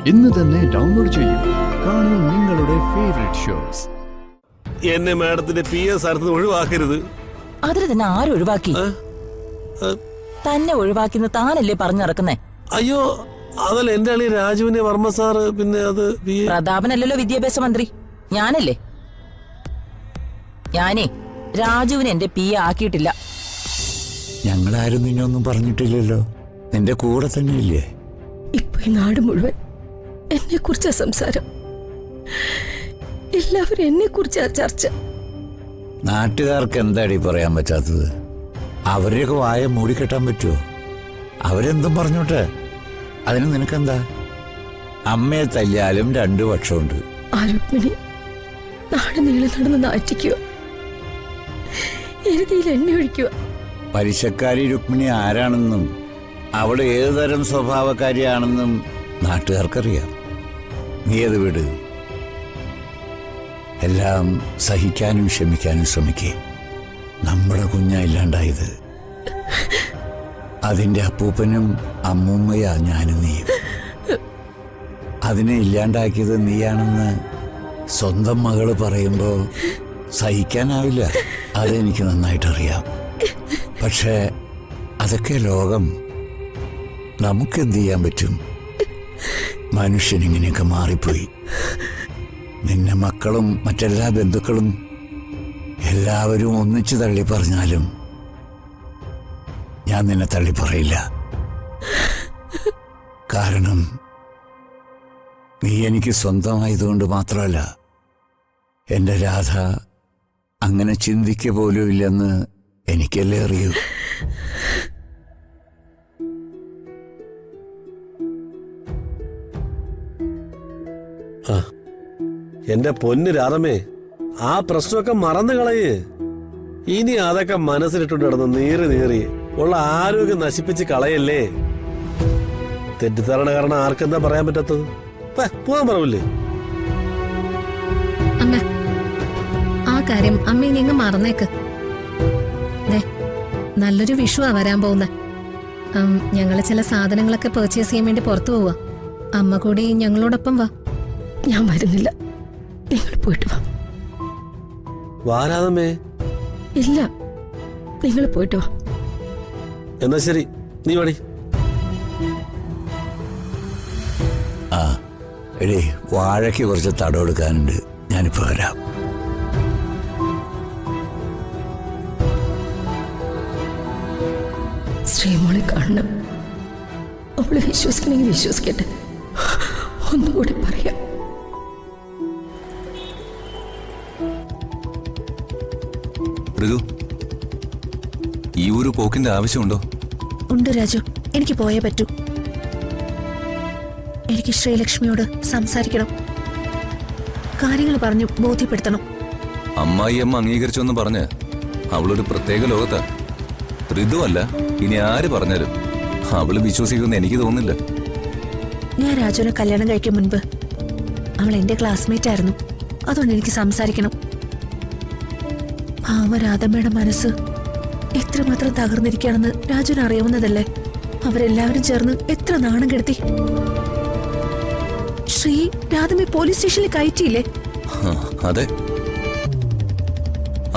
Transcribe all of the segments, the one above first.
ഇന്ന് തന്നെ ഡൗൺലോഡ് ചെയ്യൂ. കാണൂ നിങ്ങളുടെ ഫേവറേറ്റ് ഷോസ്. എന്നെ മാഡത്തിന്റെ PS ഒഴിവാക്കരുത്. അതിന് തന്നെ ആരും ഒഴിവാക്കി? തന്നെ ഒഴിവാക്കിന്ന് താനല്ലേ പറഞ്ഞിറക്കുന്നേ? അയ്യോ, അതല്ല എന്റെ അളി രാജുവിനെ വർമ്മ സാറ്. പിന്നെ അത് പ്രതാപനല്ലല്ലോ വിദ്യാഭ്യാസ മന്ത്രി, ഞാനല്ലേ. ഞാനേ രാജുവിനെ എന്റെ PA ആക്കിയിട്ടില്ല. ഞങ്ങളാരും നിന്നൊന്നും പറഞ്ഞിട്ടില്ലല്ലോ. നിന്റെ കൂടെ തന്നെയില്ലേ? ഇപ്പൊ ഈ നാട് മുഴുവൻ എന്നെ കുറിച്ചാ സംസാരം. എല്ലാവരും എന്നെ കുറിച്ചാ ചർച്ച. നാട്ടുകാർക്ക് എന്താടി പറയാൻ പറ്റാത്തത്? അവരെയൊക്കെ വായ മൂടിക്കെട്ടാൻ പറ്റുമോ? അവരെന്തും പറഞ്ഞോട്ടെ, അതിന് നിനക്കെന്താ? അമ്മയെ തല്ലിയാലും 2 പക്ഷമുണ്ട്. ആ രുക്മിണി നാട് നീളെ നടന്ന് നാറ്റിക്കുക, എരുതിയിൽ എണ്ണ ഒഴിക്കുക. പലിശക്കാരി രുക്മിണി ആരാണെന്നും അവൾ ഏതുതരം സ്വഭാവക്കാരിയാണെന്നും നാട്ടുകാർക്കറിയാം. നീ അത് വിട്. എല്ലാം സഹിക്കാനും ക്ഷമിക്കാനും ശ്രമിക്കേ. നമ്മുടെ കുഞ്ഞാ ഇല്ലാണ്ടായത്. അതിന്റെ അപ്പൂപ്പനും അമ്മൂമ്മയാ ഞാനും നീയും. അതിനെ ഇല്ലാണ്ടാക്കിയത് നീയാണെന്ന് സ്വന്തം മകള് പറയുമ്പോ സഹിക്കാനാവില്ല. അതെനിക്ക് നന്നായിട്ടറിയാം. പക്ഷേ അതൊക്കെ ലോകം. നമുക്കെന്ത് ചെയ്യാൻ പറ്റും? മനുഷ്യനിങ്ങനെയൊക്കെ മാറിപ്പോയി. നിന്നെ മക്കളും മറ്റെല്ലാ ബന്ധുക്കളും എല്ലാവരും ഒന്നിച്ചു തള്ളി പറഞ്ഞാലും ഞാൻ നിന്നെ തള്ളി പറയില്ല. കാരണം നീ എനിക്ക് സ്വന്തമായതുകൊണ്ട് മാത്രമല്ല, എന്റെ രാധ അങ്ങനെ ചിന്തിക്കുക പോലും ഇല്ലെന്ന് എനിക്കല്ലേ അറിയൂ. എന്റെ പൊന്ന് രാധമേ, ആ പ്രശ്നമൊക്കെ മറന്നു കളയേ. ഇനി അതൊക്കെ മനസ്സിലിട്ടുണ്ട് നടന്ന് നീറി ഉള്ള ആരോഗ്യം നശിപ്പിച്ച് കളയല്ലേ. തെറ്റിദ്ധാരണ കാരണം ആർക്കെന്താ പറയാൻ പറ്റാത്തത്? പോകാൻ പറവില്ലേ? അമ്മ, ആ കാര്യം അമ്മ നിങ്ങൾ മറന്നേക്ക്. നല്ലൊരു വിഷുവാ വരാൻ പോകുന്ന. ഞങ്ങള് ചില സാധനങ്ങളൊക്കെ പർച്ചേസ് ചെയ്യാൻ വേണ്ടി പുറത്തു പോവാ. അമ്മ കൂടി ഞങ്ങളോടൊപ്പം വാ. ഞാൻ വരുന്നില്ല, നിങ്ങൾ പോയിട്ട് വാ. വാരാതമ്മേ. ഇല്ല, നിങ്ങൾ പോയിട്ട് വാ. എന്നാ ശരി, നീ വടി. ആ എടേ, വാഴയ്ക്ക് കുറച്ച് തടം എടുക്കാനുണ്ട്. ഞാനിപ്പോ വരാം. ശ്രീമോളെ കാണണം. അവള് വിശ്വസിക്കണമെങ്കിൽ വിശ്വസിക്കട്ടെ. ഒന്നുകൂടി പറയാം. ഋതു, ഈ ഒരു പോക്കിന്റെ ആവശ്യമുണ്ടോ? ഉണ്ട് രാജു, എനിക്ക് പോയേ പറ്റൂ. എനിക്ക് ശ്രീലക്ഷ്മിയോട് സംസാരിക്കണം. കാര്യങ്ങൾ പറഞ്ഞു ബോധ്യപ്പെടുത്തണം. അമ്മായിയമ്മ അംഗീകരിച്ചൊന്നും പറഞ്ഞ് അവളൊരു പ്രത്യേക ലോകത്താ. ഋതു അല്ല, ഇനി ആര് പറഞ്ഞാലും അവള് വിശ്വസിക്കുമെന്ന് എനിക്ക് തോന്നുന്നില്ല. ഞാൻ രാജുവിനെ കല്യാണം കഴിക്കും മുൻപ് അവൾ എന്റെ ക്ലാസ്മേറ്റ് ആയിരുന്നു. അതുകൊണ്ട് എനിക്ക് സംസാരിക്കണം. രാധമ്മയുടെ മനസ്സ് എത്രമാത്രം തകർന്നിരിക്കുകയാണെന്ന് രാജുവിന് അറിയാവുന്നതല്ലേ. അവരെല്ലാവരും ചേർന്ന് എത്ര നാണം കെടുത്തി. ശ്രീ രാധമ്മയെ പോലീസ് സ്റ്റേഷനിൽ കയറ്റിയില്ലേ? അതെ,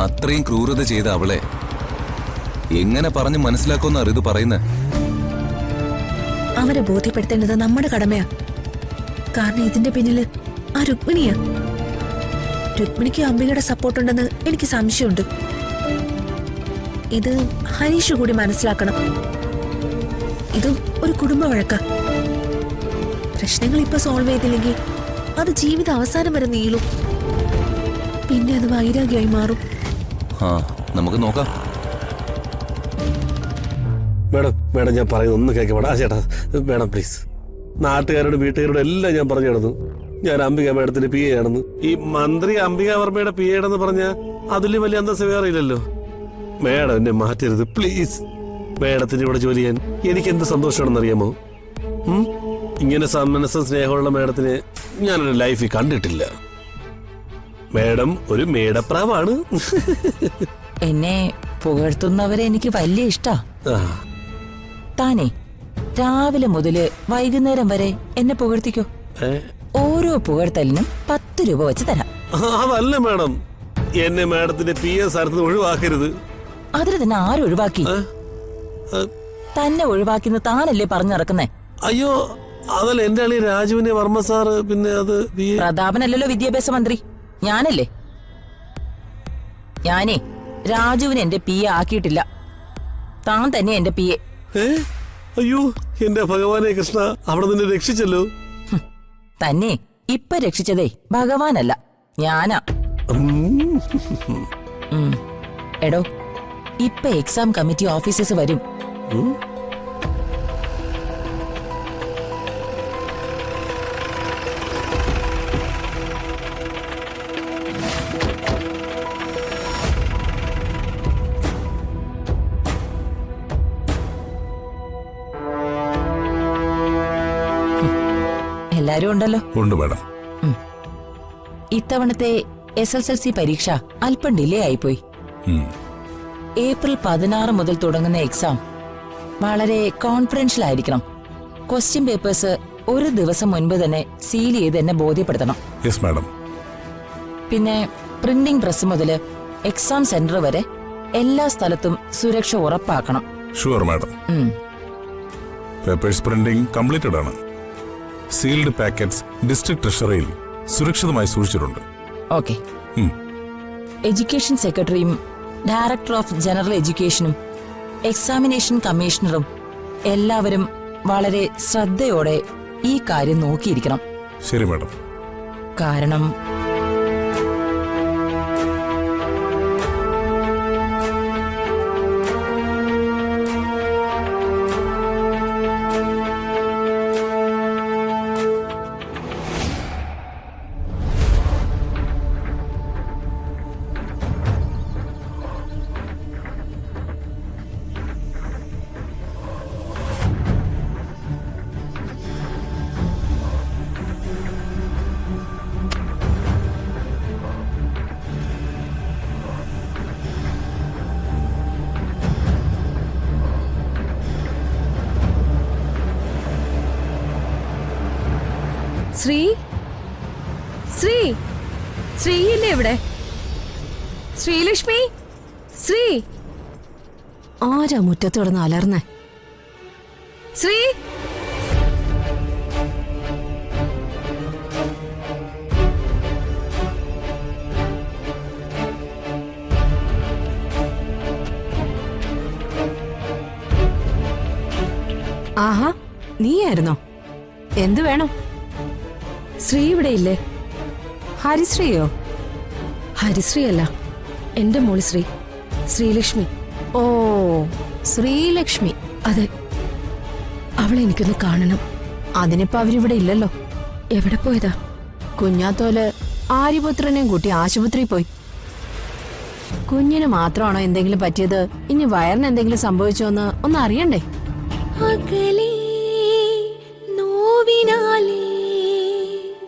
അത്രയും ക്രൂരത ചെയ്ത അവളെ എങ്ങനെ പറഞ്ഞു മനസ്സിലാക്കുമെന്നാ ഋതു പറയുന്നത്? അവരെ ബോധ്യപ്പെടുത്തേണ്ടത് നമ്മുടെ കടമയാ. കാരണം ഇതിന്റെ പിന്നില് ആ രുക്മിണിയാ. രുക്മിണിക്ക് അംബികയുടെ സപ്പോർട്ടുണ്ടെന്ന് എനിക്ക് സംശയമുണ്ട്. ഇത് ഹരീഷ് കൂടി മനസ്സിലാക്കണം. ഇത് ഒരു കുടുംബ വഴക്ക. പ്രശ്നങ്ങൾ ഇപ്പൊ സോൾവ് ചെയ്തില്ലെങ്കിൽ അത് ജീവിത അവസാനം വരെ നീളും. പിന്നെ അത് വൈരാഗ്യമായി മാറും. നമുക്ക് നോക്കാം. മേഡം ഞാൻ പറയുന്നത് ഒന്ന് കേൾക്കപ്പെടാ ചേട്ടാ. Madam please. നാട്ടുകാരോടും വീട്ടുകാരോടും എല്ലാം ഞാൻ പറഞ്ഞു കിടന്നു ഞാൻ അംബിക മേഡത്തിന്റെ PA ആണെന്ന്. ഈ മന്ത്രി അംബിക വർമ്മയുടെ PA ആണെന്ന് പറഞ്ഞ അതിലും വലിയ അന്തസ്സ് വേറെ ഇല്ലല്ലോ. മേഡം എന്നെ മാറ്റരുത് പ്ലീസ്. മേഡത്തിന്റെ ഇവിടെ ജോലി ചെയ്യാൻ എനിക്ക് എന്ത് സന്തോഷമാണെന്ന് അറിയാമോ? ഇങ്ങനെ സന്മനസ്സും സ്നേഹമുള്ള മേഡത്തിനെ ഞാനൊരു ലൈഫിൽ കണ്ടിട്ടില്ല. മേഡം ഒരു മേടപ്രാവാണ്. എന്നെ പുകഴ്ത്തുന്നവരെ എനിക്ക് വലിയ ഇഷ്ടാ. താനേ രാവിലെ മുതല് വൈകുന്നേരം വരെ എന്നെ പുകഴ്ത്തിക്കോ. ഓരോ പുകഴ്ത്തലിനും 10 രൂപ വെച്ച് തരാം. അതല്ല മാഡം, എന്നെ മാഡത്തിന്റെ പി എ സ്ഥാനത്ത് ഒഴിവാക്കരുത്. അതിന് തന്നെ ആരൊഴിവാക്കി? തന്നെ ഒഴിവാക്കിന്ന് താനല്ലേ പറഞ്ഞിറക്കുന്നേ? അയ്യോ, അതല്ല, എന്റെ അളി രാജുവിനെ വർമ്മ സാറ്, പിന്നെ അത് പ്രതാപനല്ലല്ലോ വിദ്യാഭ്യാസ മന്ത്രി, ഞാനല്ലേ. ഞാനേ രാജുവിനെ എന്റെ പി എ ആക്കിയിട്ടില്ല, താൻ തന്നെ എന്റെ പി എ. അയ്യോ, എന്റെ ഭഗവാനെ കൃഷ്ണ, അവിടെ നിന്നെ രക്ഷിച്ചല്ലോ. തന്നെ ഇപ്പൊ രക്ഷിച്ചതേ ഭഗവാനല്ല, ഞാനാ. എടോ, ഇപ്പൊ എക്സാം കമ്മിറ്റി ഓഫീസേഴ്സ് വരും. എല്ലാരും ഉണ്ടല്ലോ? ഉണ്ട് മാഡം. ഇത്തവണത്തെ SSLC പരീക്ഷ അല്പം ഡിലേ ആയിപ്പോയി. ഏപ്രിൽ 16 മുതൽ തുടങ്ങുന്ന എക്സാം വളരെ കോൺഫിഡൻഷ്യൽ ആയിരിക്കണം. ക്വസ്റ്റ്യൻ പേപ്പേഴ്സ് ഒരു ദിവസം മുൻപ് തന്നെ സീൽ ചെയ്ത് എന്നെ ബോധ്യപ്പെടുത്തണം. Yes madam. പിന്നെ പ്രിന്റിംഗ് പ്രസ് മുതല് എക്സാം സെന്റർ വരെ എല്ലാ സ്ഥലത്തും സുരക്ഷ ഉറപ്പാക്കണം. Sure madam. Papers printing completed ആണ്. സീൽഡ് പാക്കറ്റ്സ് ഡിസ്ട്രിക്ട് ട്രഷറിയിൽ സുരക്ഷിതമായി സൂക്ഷിച്ചിട്ടുണ്ട്. ഓക്കെ. എഡ്യൂക്കേഷൻ സെക്രട്ടറിയും ഡയറക്ടർ ഓഫ് ജനറൽ എഡ്യൂക്കേഷനും എക്സാമിനേഷൻ കമ്മീഷണറും എല്ലാവരും വളരെ ശ്രദ്ധയോടെ ഈ കാര്യം നോക്കിയിരിക്കണം. ശരി മാഡം. കാരണം ശ്രീ ശ്രീ ശ്രീയില്ലേ ഇവിടെ? ശ്രീലക്ഷ്മി, ശ്രീ ആരാ മുറ്റത്ത് കിടന്ന് അലർന്നേ? ശ്രീ, ആഹാ, നീയായിരുന്നോ? എന്തു വേണം? ശ്രീ ഇവിടെ ഇല്ലേ? ഹരിശ്രീയോ? ഹരിശ്രീ അല്ല, എന്റെ മോള് ശ്രീ, ശ്രീലക്ഷ്മി. ഓ, ശ്രീലക്ഷ്മി. അതെ, അവളെ എനിക്കൊന്ന് കാണണം. അതിനിപ്പോ അവരിവിടെ ഇല്ലല്ലോ. എവിടെ പോയതാ? കുഞ്ഞാത്തോല് ആര്യപുത്രനെയും കൂട്ടി ആശുപത്രിയിൽ പോയി. കുഞ്ഞിന് മാത്രമാണോ എന്തെങ്കിലും പറ്റിയത്? ഇനി വയറിന് എന്തെങ്കിലും സംഭവിച്ചോന്ന് ഒന്ന് അറിയണ്ടേ? നോവിനാലേ